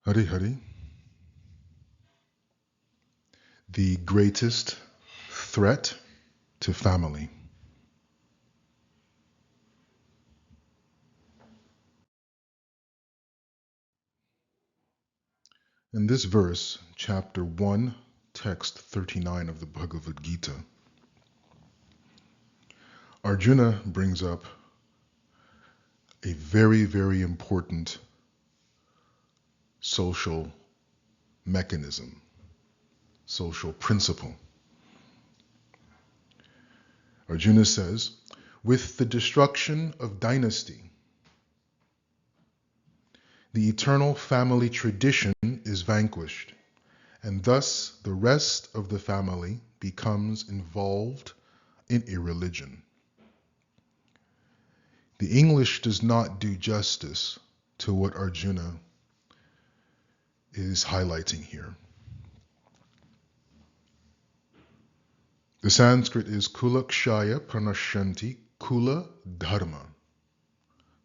Hari Hari. The greatest threat to family. In this verse, chapter 1, text 39 of the Bhagavad Gita, Arjuna brings up a very, very important social mechanism, social principle. Arjuna says, with the destruction of dynasty, the eternal family tradition is vanquished, and thus the rest of the family becomes involved in irreligion. The English does not do justice to what Arjuna is highlighting here. The Sanskrit is Kulakshaya Pranashanti Kula Dharma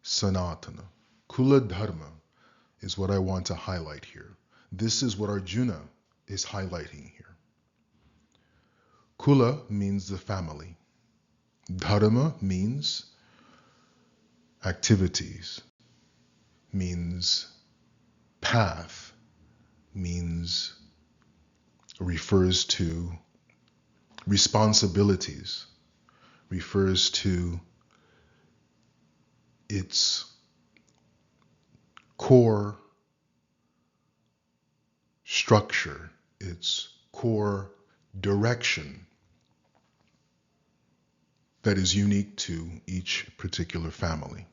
Sanatana. Kula Dharma is what I want to highlight here. This is what Arjuna is highlighting here. Kula means the family. Dharma means activities, means path, means refers to responsibilities, refers to its core structure, its core direction that is unique to each particular family.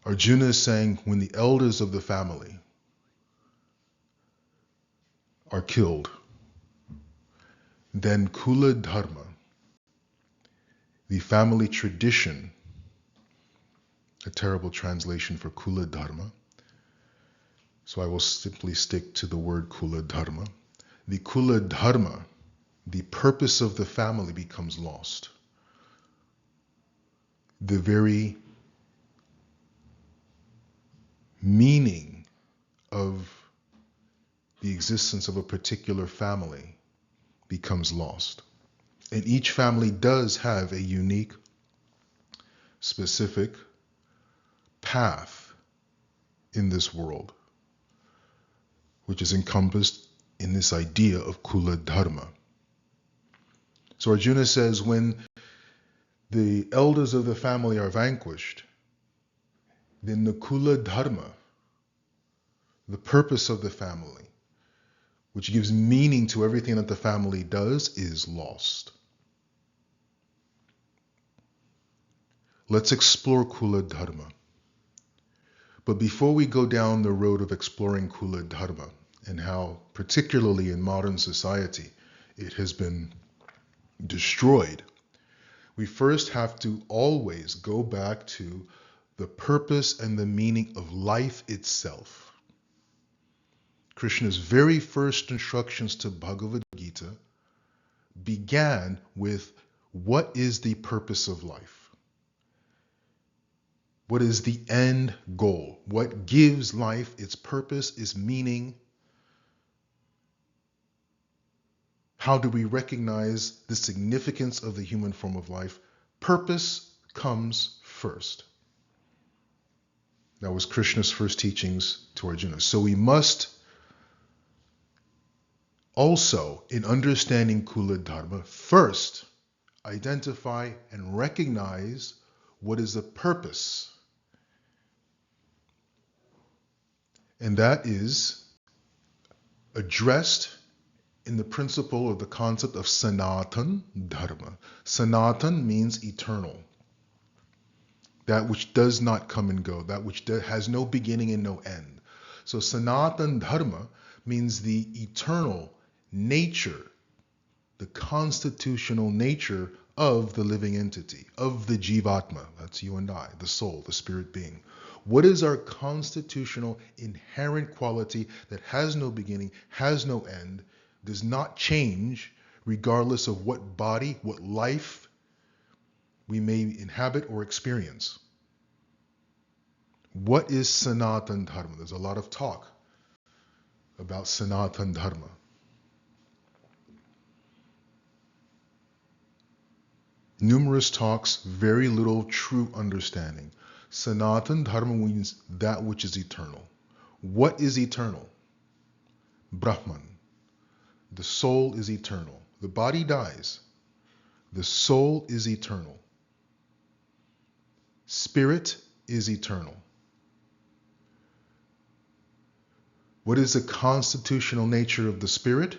Arjuna is saying when the elders of the family are killed, then Kula Dharma, the family tradition, a terrible translation for Kula Dharma, so I will simply stick to the word Kula Dharma. The Kula Dharma, the purpose of the family, becomes lost. The very meaning of the existence of a particular family becomes lost. And each family does have a unique, specific path in this world, which is encompassed in this idea of Kula Dharma. So Arjuna says when the elders of the family are vanquished, then the Kula Dharma, the purpose of the family, which gives meaning to everything that the family does, is lost. Let's explore Kula Dharma. But before we go down the road of exploring Kula Dharma and how, particularly in modern society, it has been destroyed, we first have to always go back to the purpose and the meaning of life itself. Krishna's very first instructions to Bhagavad Gita began with what is the purpose of life? What is the end goal? What gives life its purpose, its meaning? How do we recognize the significance of the human form of life? Purpose comes first. That was Krishna's first teachings to Arjuna. So we must also, in understanding Kula Dharma, first identify and recognize what is the purpose. And that is addressed in the principle of the concept of Sanatan Dharma. Sanatan means eternal. That which does not come and go, that which has no beginning and no end. So Sanatan Dharma means the eternal nature, the constitutional nature of the living entity, of the Jivatma, that's you and I, the soul, the spirit being. What is our constitutional inherent quality that has no beginning, has no end, does not change regardless of what body, what life we may inhabit or experience? What is Sanatan Dharma? There's a lot of talk about Sanatan Dharma. Numerous talks, very little true understanding. Sanatan Dharma means that which is eternal. What is eternal? Brahman. The soul is eternal. The body dies. The soul is eternal. Spirit is eternal. What is the constitutional nature of the spirit?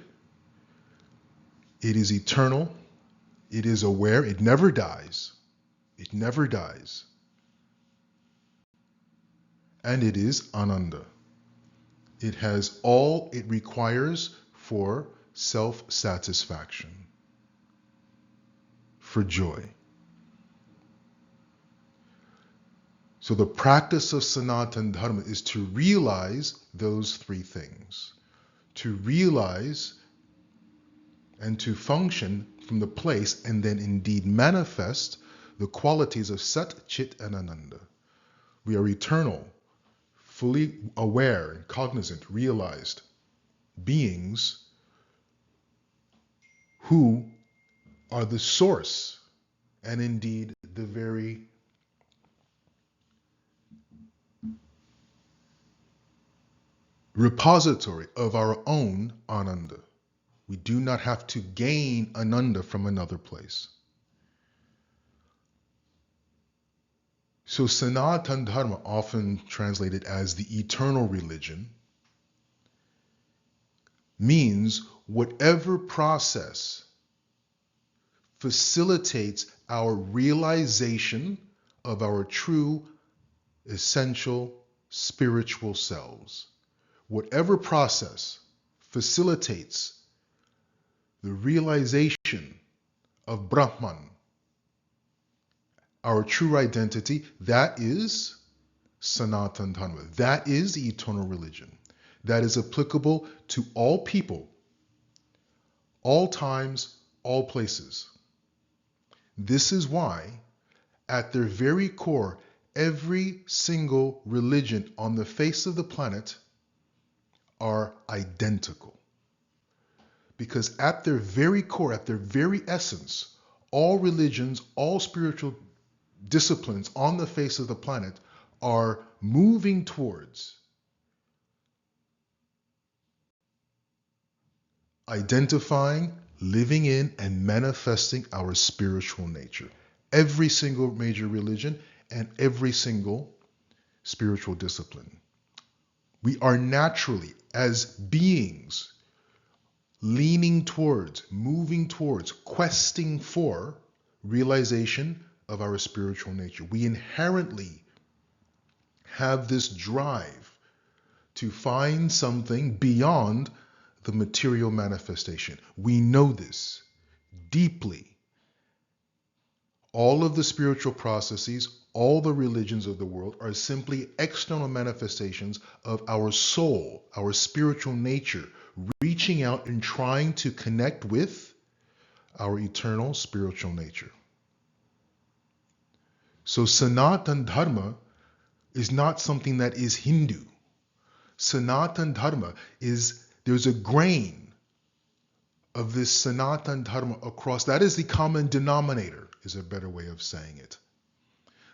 It is eternal. It is aware. It never dies. It never dies. And it is Ananda. It has all it requires for self-satisfaction, for joy. So the practice of Sanatan Dharma is to realize those three things. To realize and to function from the place and then indeed manifest the qualities of Sat, Chit, and Ananda. We are eternal, fully aware and cognizant, realized beings who are the source and indeed the very repository of our own Ananda. We do not have to gain Ananda from another place. So Sanatan Dharma, often translated as the eternal religion, means whatever process facilitates our realization of our true, essential, spiritual selves. Whatever process facilitates the realization of Brahman, our true identity, that is Sanatan Dharma. That is the eternal religion. That is applicable to all people, all times, all places. This is why, at their very core, every single religion on the face of the planet are identical. Because at their very core, at their very essence, all religions, all spiritual disciplines on the face of the planet are moving towards identifying, living in, and manifesting our spiritual nature. Every single major religion and every single spiritual discipline. We are naturally, as beings, leaning towards, moving towards, questing for realization of our spiritual nature. We inherently have this drive to find something beyond the material manifestation. We know this deeply. All of the spiritual processes, all the religions of the world are simply external manifestations of our soul, our spiritual nature, reaching out and trying to connect with our eternal spiritual nature. So Sanatan Dharma is not something that is Hindu. Sanatan Dharma is, there's a grain of this Sanatan Dharma across, that is the common denominator, is a better way of saying it.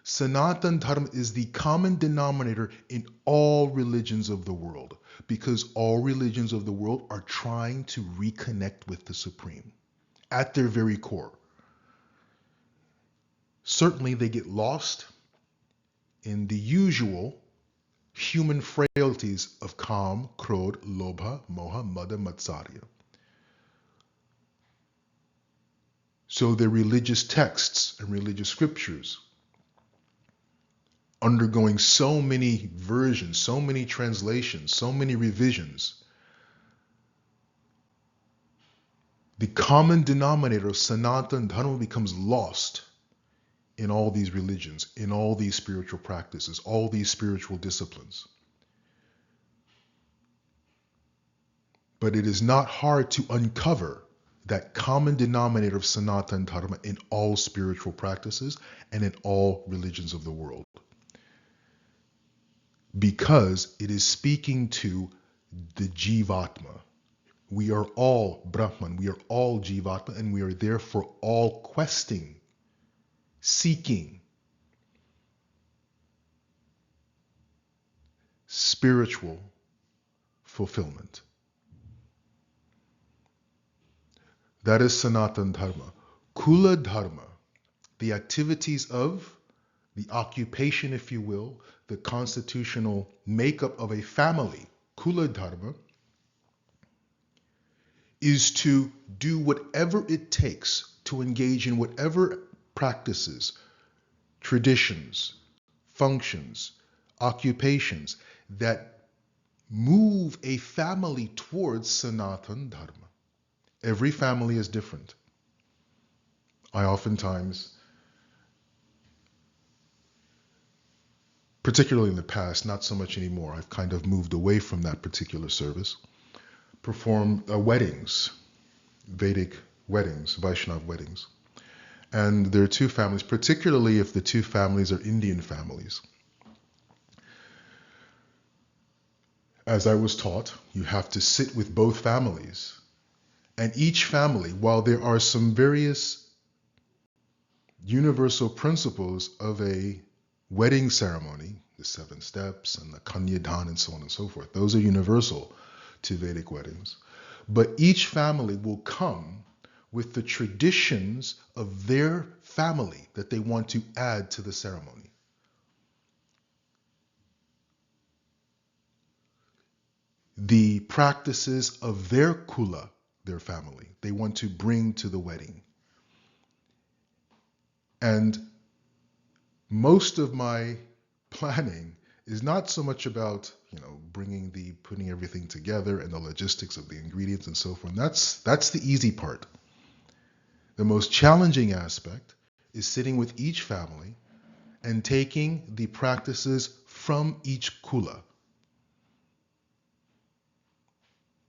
Sanatan Dharma is the common denominator in all religions of the world, because all religions of the world are trying to reconnect with the Supreme at their very core. Certainly they get lost in the usual human frailties of Kam, Krodh, Lobha, Moha, Mada, Matsarya. So their religious texts and religious scriptures, undergoing so many versions, so many translations, so many revisions, the common denominator of Sanatan Dharma becomes lost in all these religions, in all these spiritual practices, all these spiritual disciplines. But it is not hard to uncover that common denominator of Sanatan Dharma in all spiritual practices and in all religions of the world. because it is speaking to the Jivatma. We are all Brahman, we are all Jivatma, and we are therefore all questing, seeking spiritual fulfillment. That is Sanatan Dharma. Kula Dharma, the activities of, the occupation, if you will, the constitutional makeup of a family, Kula Dharma, is to do whatever it takes to engage in whatever practices, traditions, functions, occupations that move a family towards Sanatan Dharma. Every family is different. I oftentimes, particularly in the past, not so much anymore, I've kind of moved away from that particular service, perform weddings, Vedic weddings, Vaishnav weddings. And there are two families, particularly if the two families are Indian families. As I was taught, you have to sit with both families. And each family, while there are some various universal principles of a wedding ceremony, the 7 steps and the Kanyadan and so on and so forth, those are universal to Vedic weddings. But each family will come with the traditions of their family that they want to add to the ceremony. The practices of their kula, their family, they want to bring to the wedding. And most of my planning is not so much about, putting everything together and the logistics of the ingredients and so forth. That's the easy part. The most challenging aspect is sitting with each family and taking the practices from each kula.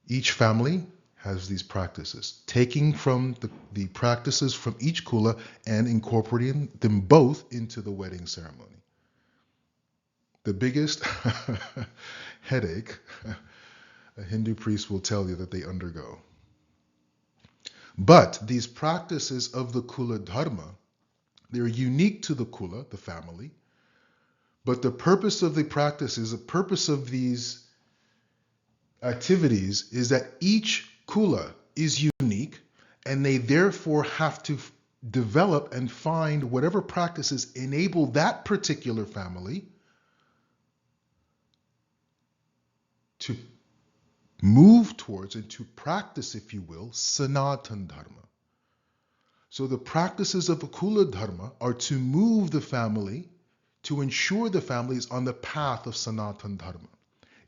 Each family has these practices, taking from the practices from each kula and incorporating them both into the wedding ceremony. The biggest headache a Hindu priest will tell you that they undergo. But these practices of the Kula Dharma, they're unique to the Kula, the family, but the purpose of the practices, the purpose of these activities is that each Kula is unique and they therefore have to develop and find whatever practices enable that particular family to move towards and to practice, if you will, Sanatan Dharma. So the practices of the Kula Dharma are to move the family, to ensure the family is on the path of Sanatan Dharma,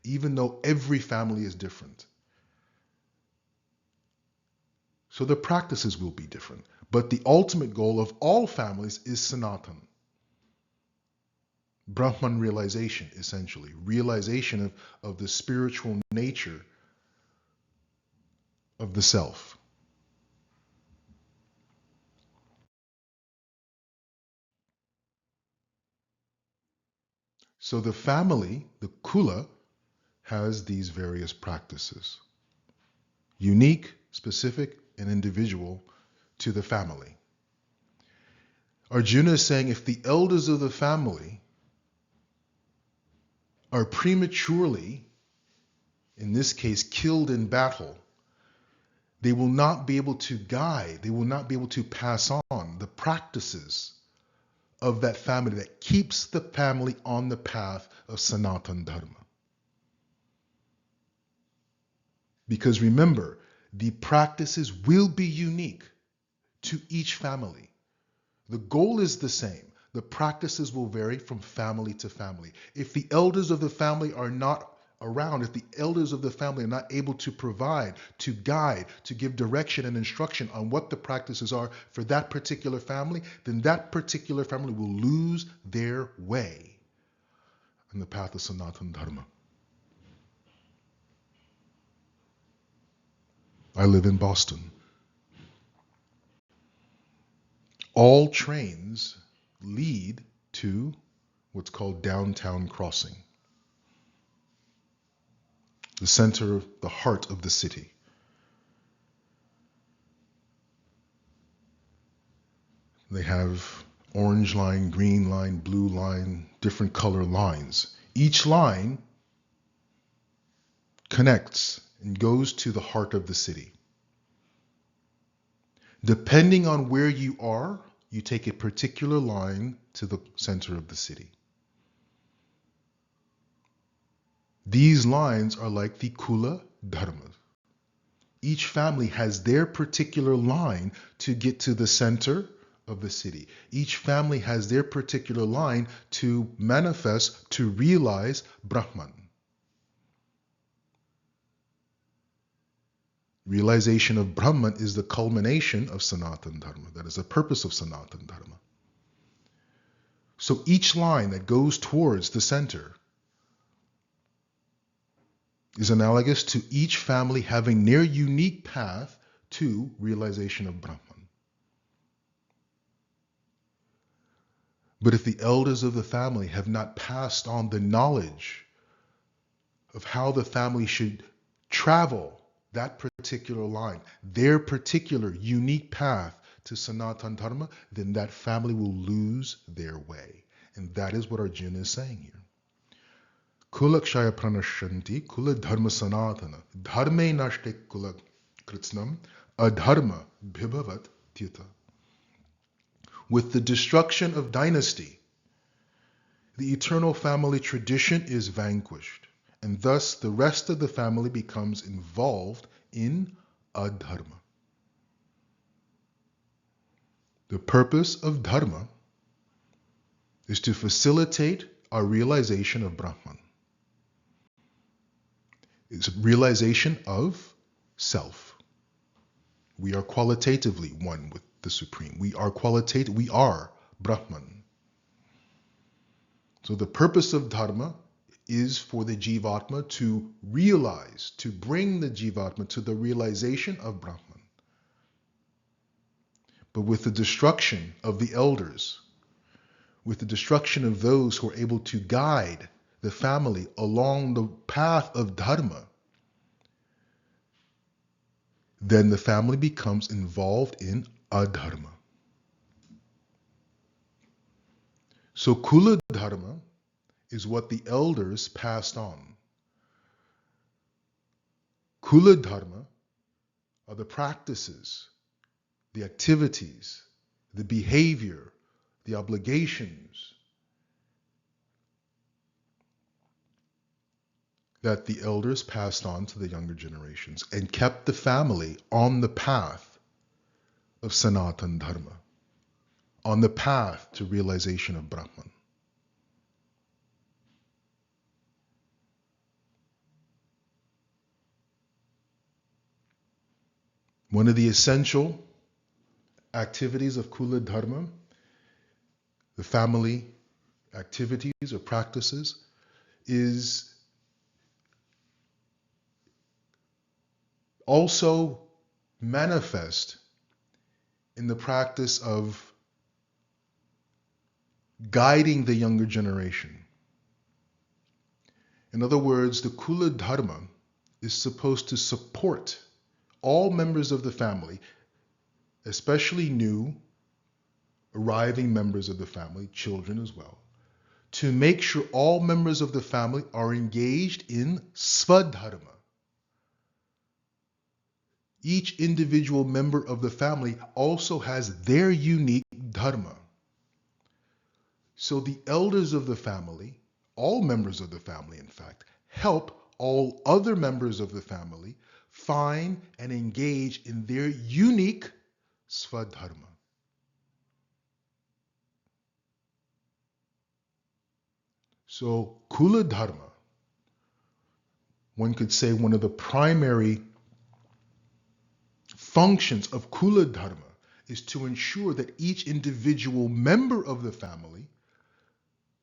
even though every family is different. So the practices will be different. But the ultimate goal of all families is Sanatan. Brahman realization, essentially. Realization of the spiritual nature of the self. So the family, the Kula, has these various practices. Unique, specific, and individual to the family. Arjuna is saying if the elders of the family are prematurely, in this case, killed in battle, they will not be able to guide, they will not be able to pass on the practices of that family that keeps the family on the path of Sanatan Dharma. Because remember, the practices will be unique to each family. The goal is the same. The practices will vary from family to family. If the elders of the family are not around, if the elders of the family are not able to provide, to guide, to give direction and instruction on what the practices are for that particular family, then that particular family will lose their way in the path of Sanatan Dharma. I live in Boston. All trains lead to what's called downtown crossing. the center, the heart of the city. They have orange line, green line, blue line, different color lines. Each line connects and goes to the heart of the city. Depending on where you are, you take a particular line to the center of the city. These lines are like the Kula Dharma. Each family has their particular line to get to the center of the city. Each family has their particular line to manifest, to realize Brahman. Realization of Brahman is the culmination of Sanatan Dharma. That is the purpose of Sanatan Dharma. So each line that goes towards the center is analogous to each family having their unique path to realization of Brahman. But if the elders of the family have not passed on the knowledge of how the family should travel that particular line, their particular unique path to Sanatan Dharma, then that family will lose their way. And that is what Arjuna is saying here. Kulakshaya pranashanti kula dharma sanatana dharme nashte kula kritsnam adharma bhibhavat tita. With the destruction of dynasty, the eternal family tradition is vanquished, and thus the rest of the family becomes involved in adharma. The purpose of dharma is to facilitate our realization of Brahman. It's a realization of self. We are qualitatively one with the Supreme. We are Brahman. So the purpose of dharma is for the Jivatma to realize, to bring the Jivatma to the realization of Brahman. But with the destruction of the elders, with the destruction of those who are able to guide the family along the path of dharma, then the family becomes involved in adharma. So Kula Dharma is what the elders passed on. Kula Dharma are the practices, the activities, the behavior, the obligations that the elders passed on to the younger generations and kept the family on the path of Sanatan Dharma, on the path to realization of Brahman. One of the essential activities of Kula Dharma, the family activities or practices, is also manifest in the practice of guiding the younger generation. In other words, the Kula Dharma is supposed to support all members of the family, especially new, arriving members of the family, children as well, to make sure all members of the family are engaged in Svadharma. Each individual member of the family also has their unique dharma. So the elders of the family, all members of the family in fact, help all other members of the family find and engage in their unique Svadharma. So Kula Dharma, one could say one of the primary functions of Kula Dharma is to ensure that each individual member of the family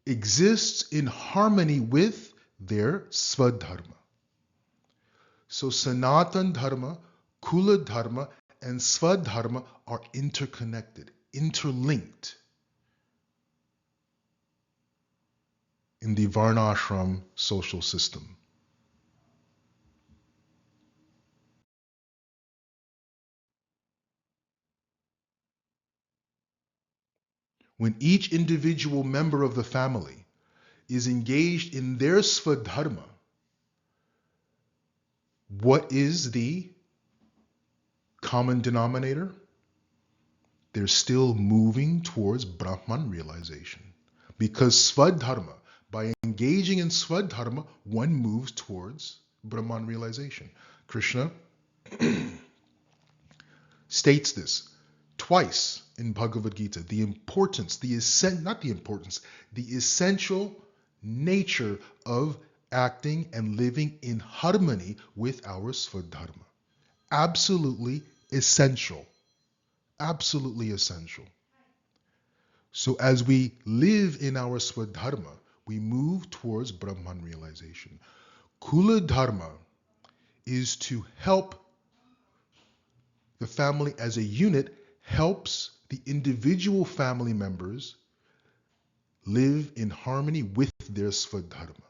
exists in harmony with their Svadharma. So Sanatan Dharma, Kula Dharma, and Svadharma are interconnected, interlinked in the Varnashram social system. when each individual member of the family is engaged in their Svadharma, what is the common denominator? They're still moving towards Brahman realization. Because Svadharma, by engaging in Svadharma, one moves towards Brahman realization. Krishna states this twice in Bhagavad Gita. The essential nature of acting and living in harmony with our Svadharma. Absolutely essential. Absolutely essential. So as we live in our Svadharma, we move towards Brahman realization. Kula Dharma is to help the family as a unit, helps the individual family members live in harmony with their Svadharma.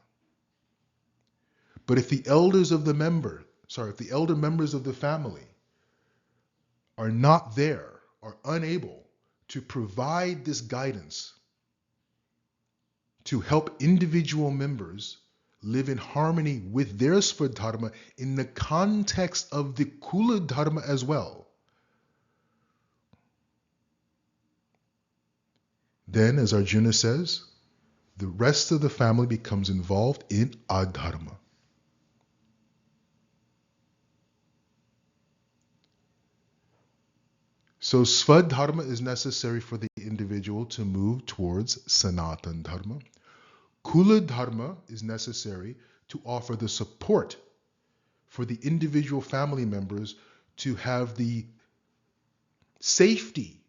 But if the elder members of the family are not there, are unable to provide this guidance to help individual members live in harmony with their Svadharma in the context of the Kula Dharma as well, then, as Arjuna says, the rest of the family becomes involved in adharma. So Svadharma is necessary for the individual to move towards Sanatan Dharma. Kula Dharma is necessary to offer the support for the individual family members to have the safety,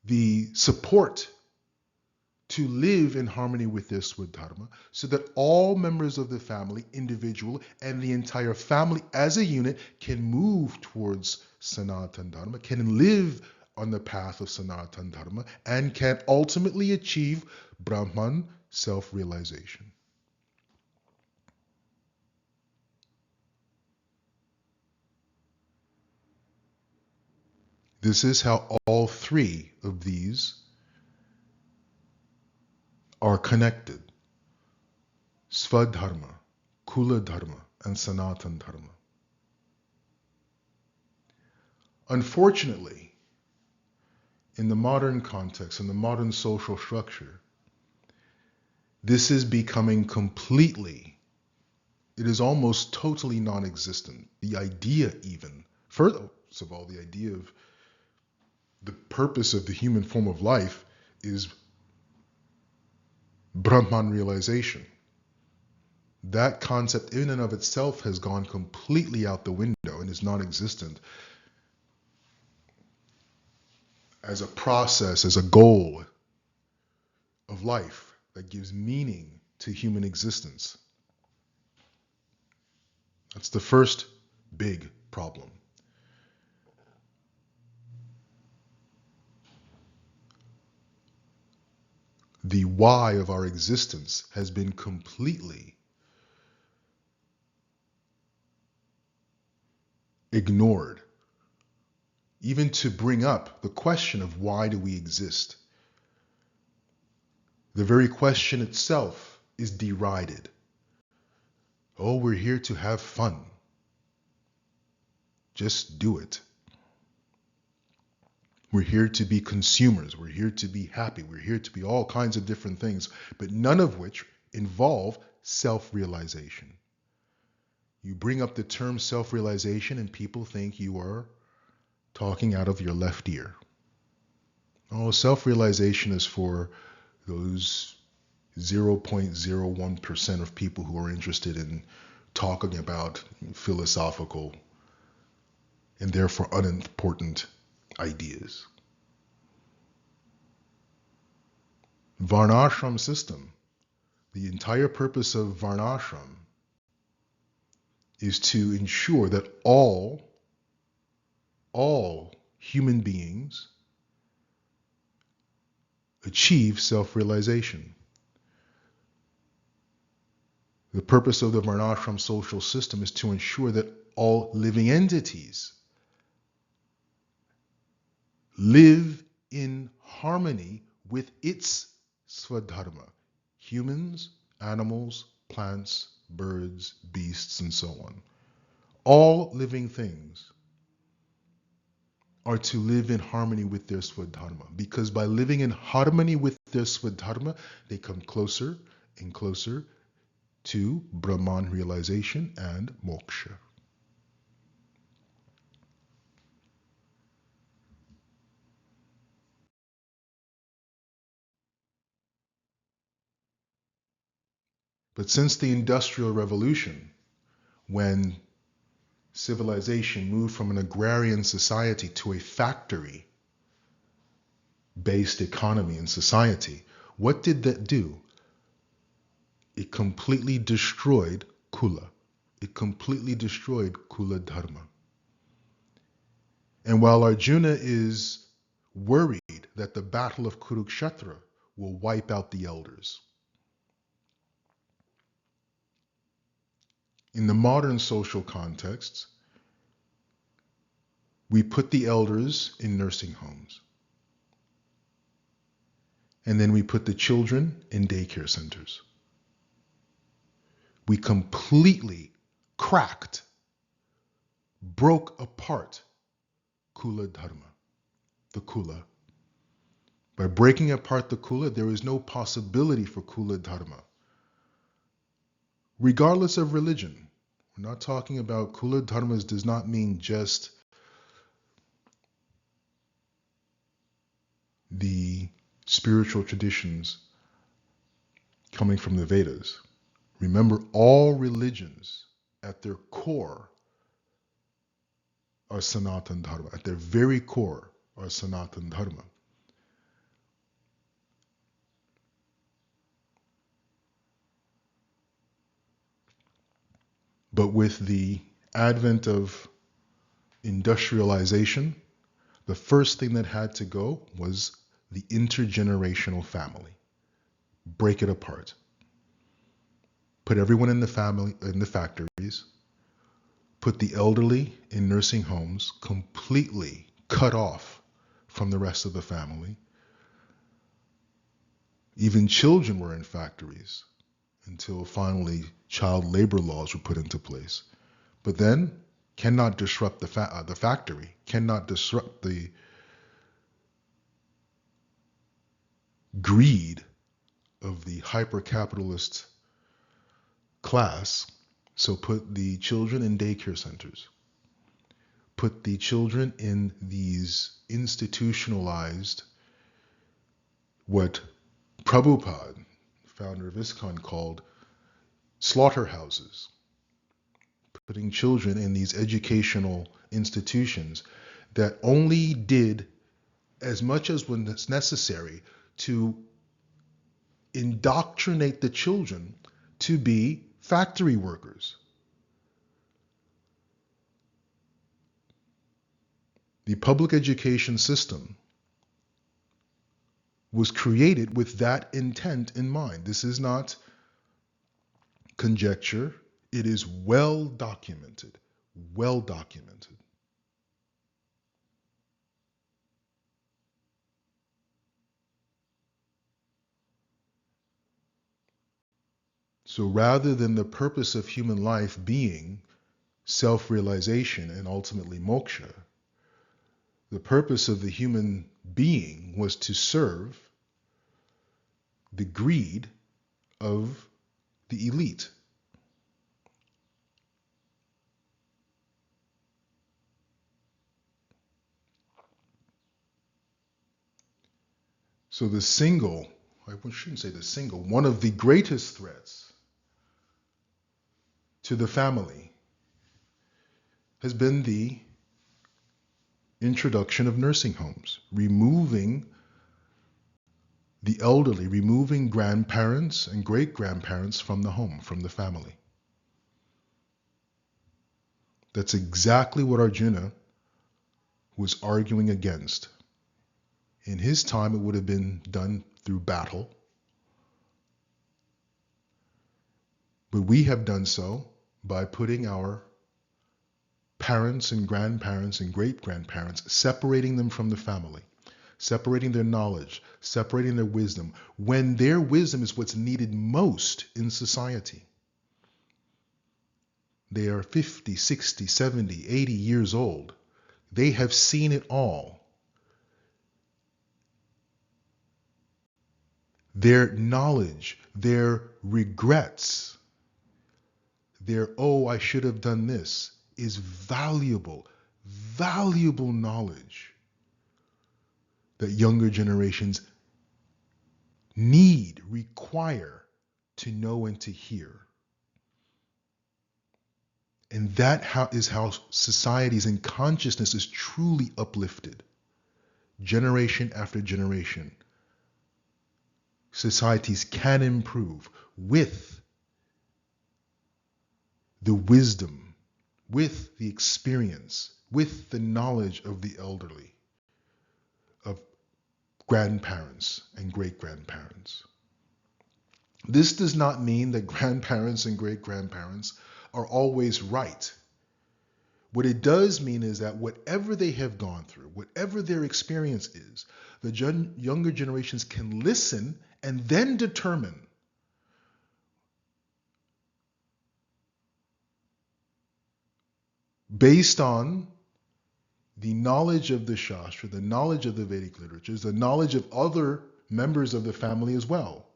the support to live in harmony with their Svadharma, so that all members of the family, individual, and the entire family as a unit can move towards Sanatan Dharma, can live on the path of Sanatan Dharma, and can ultimately achieve Brahman self-realization. This is how all three of these are connected. Svadharma, Kula Dharma, and Sanatan Dharma. Unfortunately, in the modern context, in the modern social structure, this is becoming it is almost totally non-existent. The idea even, first of all, the idea of the purpose of the human form of life is Brahman realization. That concept in and of itself has gone completely out the window and is non-existent as a process, as a goal of life that gives meaning to human existence. That's the first big problem. The why of our existence has been completely ignored, even to bring up the question of why do we exist. The very question itself is derided. Oh, we're here to have fun. Just do it. We're here to be consumers. We're here to be happy. We're here to be all kinds of different things, but none of which involve self-realization. You bring up the term self-realization and people think you are talking out of your left ear. Oh, self-realization is for those 0.01% of people who are interested in talking about philosophical and therefore unimportant ideas. Varnashram system, the entire purpose of Varnashram is to ensure that all human beings achieve self-realization. The purpose of the Varnashram social system is to ensure that all living entities live in harmony with its Svadharma. Humans, animals, plants, birds, beasts, and so on. All living things are to live in harmony with their Svadharma, because by living in harmony with their Svadharma, they come closer and closer to Brahman realization and moksha. But since the Industrial Revolution, when civilization moved from an agrarian society to a factory-based economy and society, what did that do? It completely destroyed Kula. It completely destroyed Kula Dharma. And while Arjuna is worried that the battle of Kurukshetra will wipe out the elders, in the modern social context, we put the elders in nursing homes. And then we put the children in daycare centers. We completely cracked, broke apart Kula Dharma, the Kula. By breaking apart the Kula, there is no possibility for Kula Dharma. Regardless of religion, we're not talking about Kula Dharmas does not mean just the spiritual traditions coming from the Vedas. Remember, all religions at their core are Sanatan Dharma. At their very core are Sanatan Dharma. But with the advent of industrialization, the first thing that had to go was the intergenerational family. Break it apart. Put everyone in the family, in the factories. Put the elderly in nursing homes, completely cut off from the rest of the family. Even children were in factories until finally child labor laws were put into place. But then cannot disrupt the factory, cannot disrupt the greed of the hyper-capitalist class. So put the children in daycare centers. Put the children in these institutionalized, what Prabhupada, founder of ISKCON, called slaughterhouses. Putting children in these educational institutions that only did as much as was necessary to indoctrinate the children to be factory workers. The public education system was created with that intent in mind. This is not conjecture. It is well documented. Well documented. So rather than the purpose of human life being self-realization and ultimately moksha, the purpose of the human being was to serve the greed of the elite. So the single, I shouldn't say the single, one of the greatest threats to the family has been the introduction of nursing homes, removing the elderly, removing grandparents and great-grandparents from the home, from the family. That's exactly what Arjuna was arguing against. In his time, it would have been done through battle. But we have done so by putting our parents and grandparents and great-grandparents, separating them from the family, separating their knowledge, separating their wisdom, when their wisdom is what's needed most in society. They are 50, 60, 70, 80 years old. They have seen it all. Their knowledge, their regrets, their, oh, I should have done this, is valuable, valuable knowledge that younger generations need, require to know and to hear. And that is how societies and consciousness is truly uplifted, generation after generation. Societies can improve with the wisdom, with the experience, with the knowledge of the elderly, of grandparents and great-grandparents. This does not mean that grandparents and great-grandparents are always right. What it does mean is that whatever they have gone through, whatever their experience is, the younger generations can listen and then determine based on the knowledge of the Shastra, the knowledge of the Vedic literatures, the knowledge of other members of the family as well,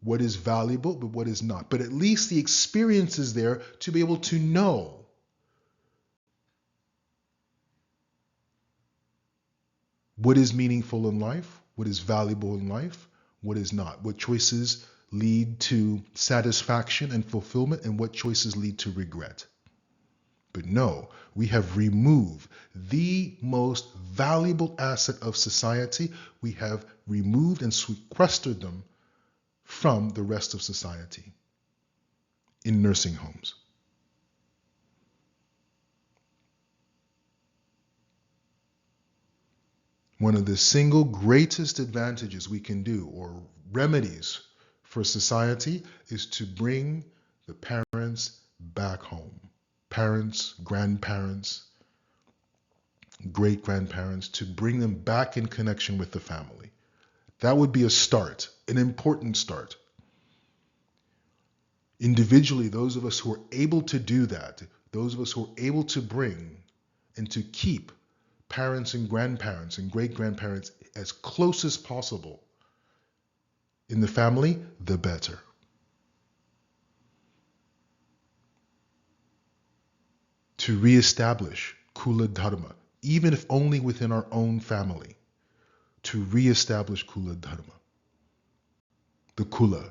what is valuable but what is not. But at least the experience is there to be able to know what is meaningful in life, what is valuable in life, what is not, what choices lead to satisfaction and fulfillment, and what choices lead to regret. But no, we have removed the most valuable asset of society. We have removed and sequestered them from the rest of society in nursing homes. One of the single greatest advantages we can do, or remedies for society, is to bring the parents back home. Parents, grandparents, great-grandparents, to bring them back in connection with the family. That would be a start, an important start. Individually, those of us who are able to do that, those of us who are able to bring and to keep parents and grandparents and great-grandparents as close as possible in the family, the better. To reestablish Kula Dharma, even if only within our own family, to reestablish Kula Dharma, the Kula.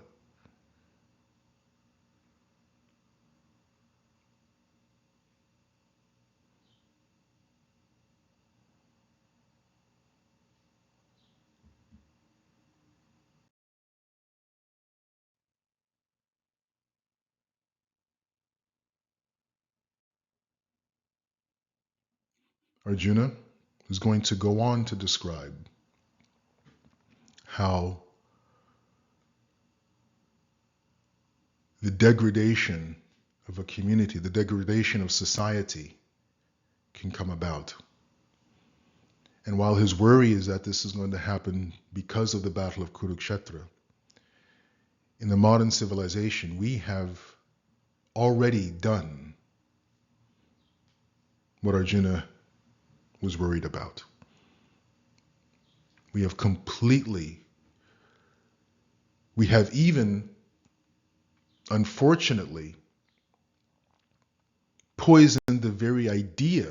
Arjuna is going to go on to describe how the degradation of a community, the degradation of society can come about. And while his worry is that this is going to happen because of the Battle of Kurukshetra, in the modern civilization, we have already done what Arjuna was worried about. We have even, unfortunately, poisoned the very idea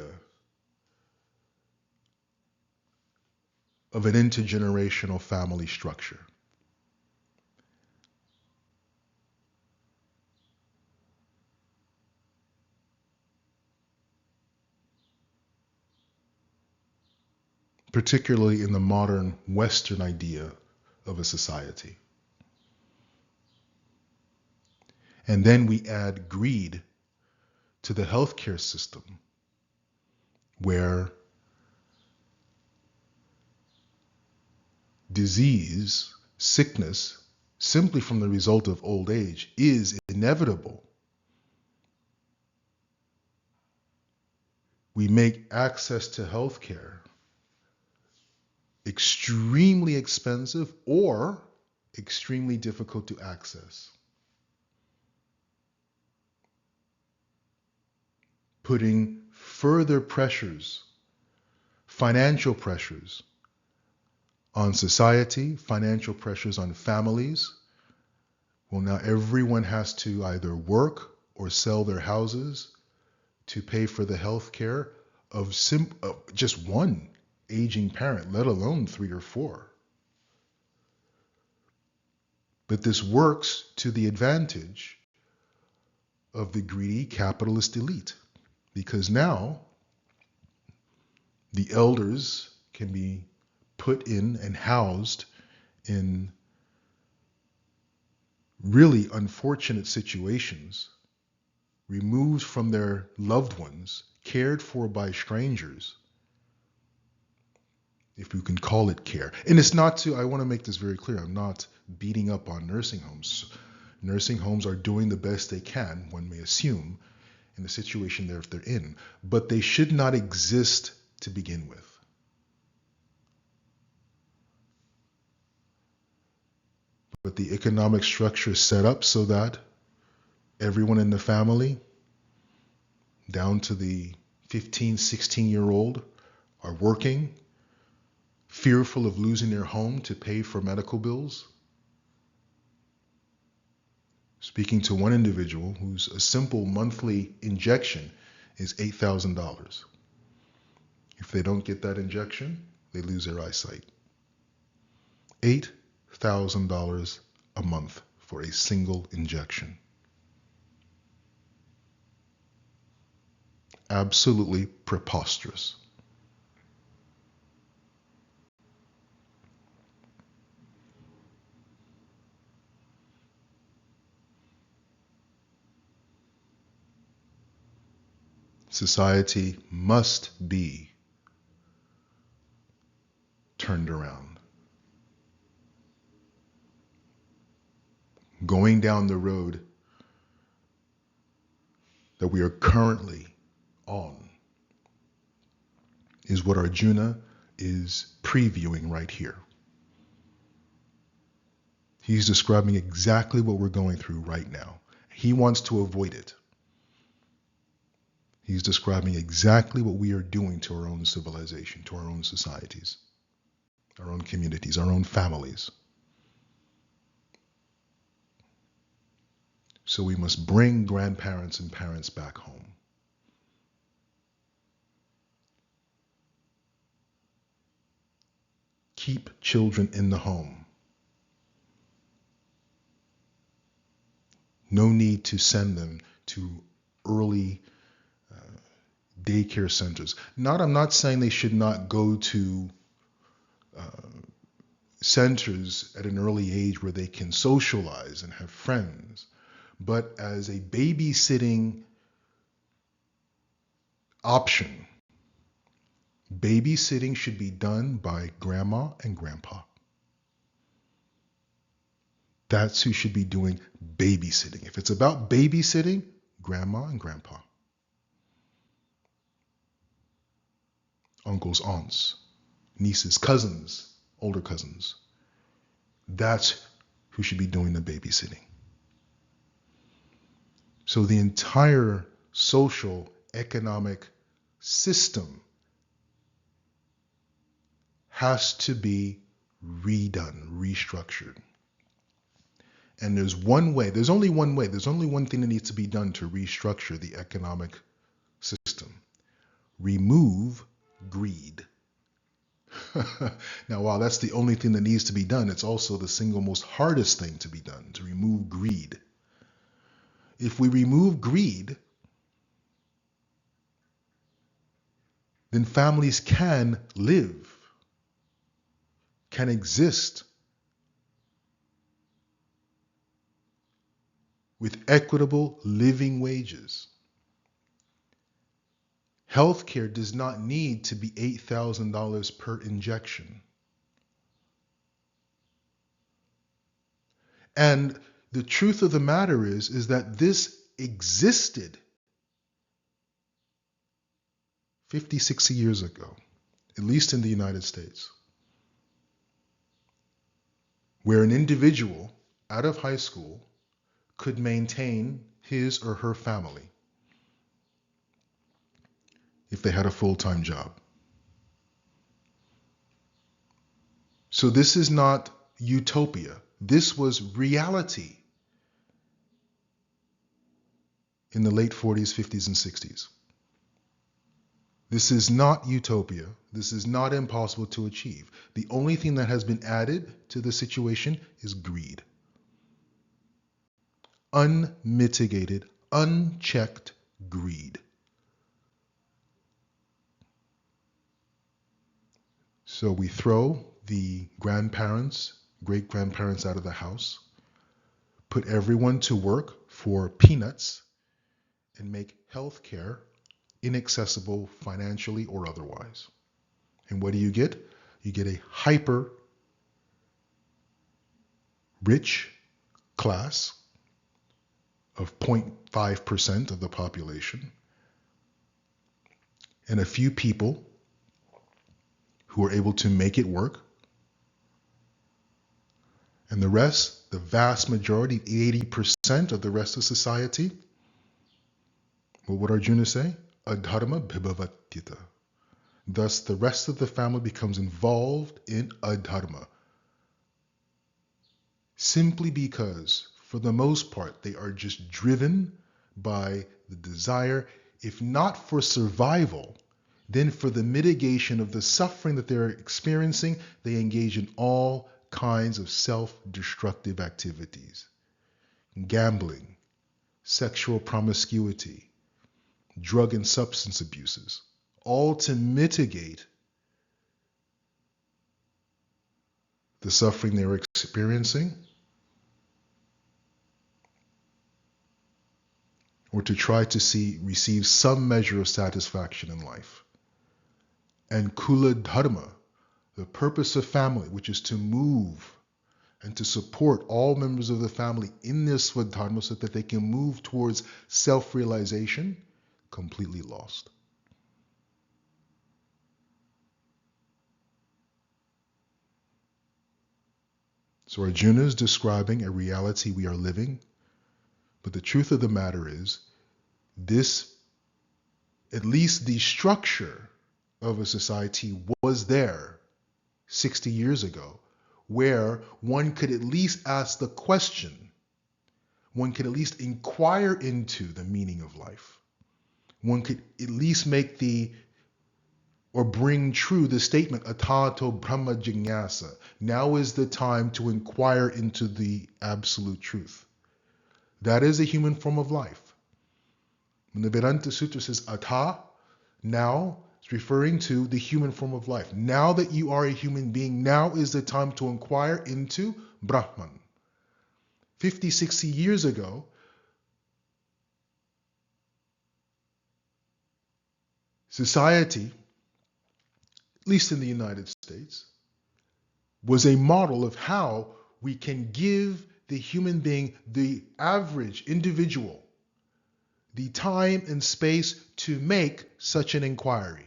of an intergenerational family structure. Particularly in the modern Western idea of a society. And then we add greed to the healthcare system, where disease, sickness, simply from the result of old age, is inevitable. we make access to healthcare extremely expensive or extremely difficult to access, putting further pressures, financial pressures on society, financial pressures on families. Well, now everyone has to either work or sell their houses to pay for the health care of just one aging parent, let alone 3 or 4. But this works to the advantage of the greedy capitalist elite, because now the elders can be put in and housed in really unfortunate situations, removed from their loved ones, cared for by strangers, if you can call it care. And it's not to, I want to make this very clear, I'm not beating up on nursing homes. Nursing homes are doing the best they can, one may assume, in the situation if they're in, but they should not exist to begin with. But the economic structure is set up so that everyone in the family, down to the 15, 16-year-old, are working, fearful of losing their home to pay for medical bills. Speaking to one individual whose a simple monthly injection is $8,000. If they don't get that injection, they lose their eyesight. $8,000 a month for a single injection. Absolutely preposterous. Society must be turned around. Going down the road that we are currently on is what Arjuna is previewing right here. He's describing exactly what we're going through right now. He wants to avoid it. He's describing exactly what we are doing to our own civilization, to our own societies, our own communities, our own families. So we must bring grandparents and parents back home. Keep children in the home. No need to send them to early daycare centers. I'm not saying they should not go to centers at an early age where they can socialize and have friends, but as a babysitting option, babysitting should be done by grandma and grandpa. That's who should be doing babysitting. If it's about babysitting, grandma and grandpa. Uncles, aunts, nieces, cousins, older cousins. That's who should be doing the babysitting. So the entire social, economic system has to be redone, restructured. And there's one way, there's only one way, there's only one thing that needs to be done to restructure the economic system. Remove greed. Now, while that's the only thing that needs to be done, it's also the single most hardest thing to be done, to remove greed. If we remove greed, then families can live, can exist with equitable living wages. Healthcare does not need to be $8,000 per injection. And the truth of the matter is that this existed 50, 60 years ago, at least in the United States, where an individual out of high school could maintain his or her family if they had a full-time job. So this is not utopia. This was reality in the late 40s, 50s, and 60s. This is not utopia. This is not impossible to achieve. The only thing that has been added to the situation is greed. Unmitigated, unchecked greed. So we throw the grandparents, great-grandparents out of the house, put everyone to work for peanuts, and make healthcare inaccessible financially or otherwise. And what do? You get a hyper rich class of 0.5% of the population and a few people who are able to make it work. And the rest, the vast majority, 80% of the rest of society, what would Arjuna say? Adharma bhibhavatyata. Thus, the rest of the family becomes involved in adharma. Simply because, for the most part, they are just driven by the desire, if not for survival, then for the mitigation of the suffering that they're experiencing, they engage in all kinds of self-destructive activities. Gambling, sexual promiscuity, drug and substance abuses, all to mitigate the suffering they're experiencing, or to try to receive some measure of satisfaction in life. And Kula Dharma, the purpose of family, which is to move and to support all members of the family in their Svadharma so that they can move towards self-realization, completely lost. So Arjuna is describing a reality we are living, but the truth of the matter is, this, at least the structure of a society was there 60 years ago, where one could at least ask the question, one could at least inquire into the meaning of life. One could at least make bring true the statement, atato brahma jignasa. Now is the time to inquire into the absolute truth. That is a human form of life. When the Vedanta Sutra says ata, now, it's referring to the human form of life. Now that you are a human being, now is the time to inquire into Brahman. 50, 60 years ago, society, at least in the United States, was a model of how we can give the human being, the average individual, the time and space to make such an inquiry.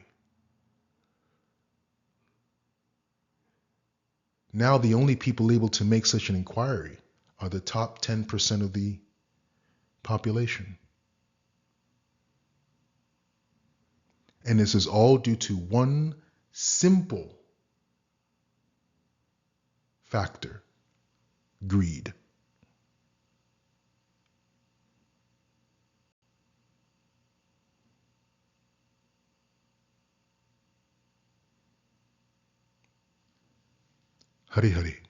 Now the only people able to make such an inquiry are the top 10% of the population. And this is all due to one simple factor: greed. Hari Hari.